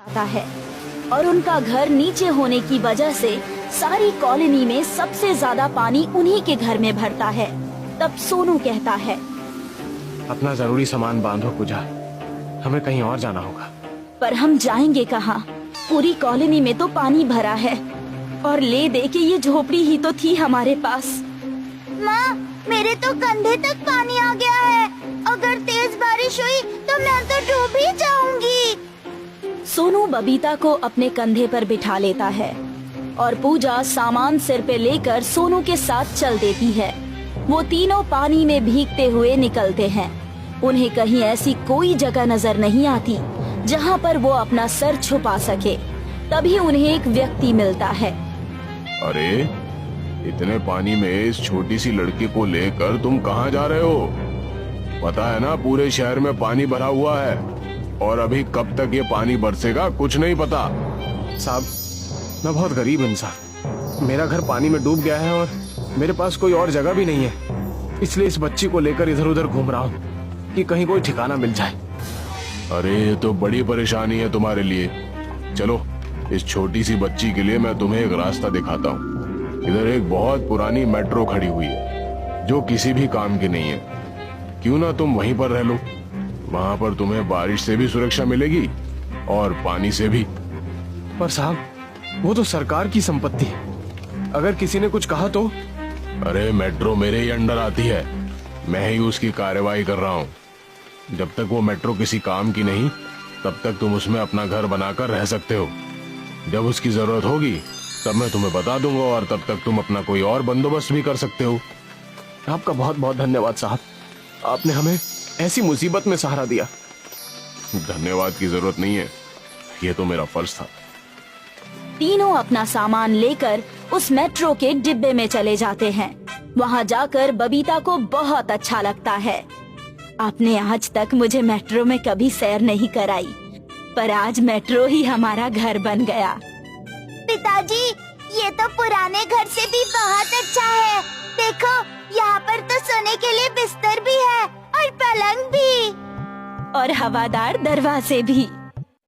आता है और उनका घर नीचे होने की वजह से सारी कॉलोनी में सबसे ज्यादा पानी उन्हीं के घर में भरता है। तब सोनू कहता है, अपना जरूरी सामान बांधो पूजा, हमें कहीं और जाना होगा। पर हम जाएंगे कहाँ? पूरी कॉलोनी में तो पानी भरा है और ले दे के ये झोपड़ी ही तो थी हमारे पास। माँ, मेरे तो कंधे तक पानी आ गया है। अगर तेज बारिश हुई तो मैं तो डूब ही जाऊंगी। सोनू बबीता को अपने कंधे पर बिठा लेता है और पूजा सामान सिर पे लेकर सोनू के साथ चल देती है। वो तीनों पानी में भीगते हुए निकलते हैं। उन्हें कहीं ऐसी कोई जगह नजर नहीं आती जहाँ पर वो अपना सर छुपा सके। तभी उन्हें एक व्यक्ति मिलता है। अरे, इतने पानी में इस छोटी सी लड़की को लेकर तुम कहाँ जा रहे हो? पता है ना, पूरे शहर में पानी भरा हुआ है और अभी कब तक ये पानी बरसेगा कुछ नहीं पता। साहब, मैं बहुत गरीब इंसान, मेरा घर पानी में डूब गया है और मेरे पास कोई और जगह भी नहीं है, इसलिए इस बच्ची को लेकर इधर उधर घूम रहा हूँ कि कहीं कोई ठिकाना मिल जाए। अरे, ये तो बड़ी परेशानी है तुम्हारे लिए। चलो, इस छोटी सी बच्ची के लिए मैं तुम्हें एक रास्ता दिखाता हूँ। इधर एक बहुत पुरानी मेट्रो खड़ी हुई है जो किसी भी काम की नहीं है। क्यों ना तुम वहीं पर रह लो? वहाँ पर तुम्हें बारिश से भी सुरक्षा मिलेगी और पानी से भी। पर साहब, वो तो सरकार की संपत्ति है, अगर किसी ने कुछ कहा तो? अरे, मेट्रो मेरे ही अंडर आती है, मैं ही उसकी कार्रवाई कर रहा हूँ। जब तक वो मेट्रो किसी काम की नहीं, तब तक तुम उसमें अपना घर बनाकर रह सकते हो। जब उसकी जरूरत होगी तब मैं तुम्हें बता दूंगा और तब तक तुम अपना कोई और बंदोबस्त भी कर सकते हो। आपका बहुत बहुत धन्यवाद साहब, आपने हमें ऐसी मुसीबत में सहारा दिया। धन्यवाद की जरूरत नहीं है, ये तो मेरा फर्ज था। तीनों अपना सामान लेकर उस मेट्रो के डिब्बे में चले जाते हैं। वहाँ जाकर बबीता को बहुत अच्छा लगता है। आपने आज तक मुझे मेट्रो में कभी सैर नहीं कराई, पर आज मेट्रो ही हमारा घर बन गया। पिताजी, ये तो पुराने घर से भी बहुत अच्छा है। देखो, यहाँ पर तो सोने के लिए बिस्तर भी है और पलंग भी और हवादार दरवाजे भी।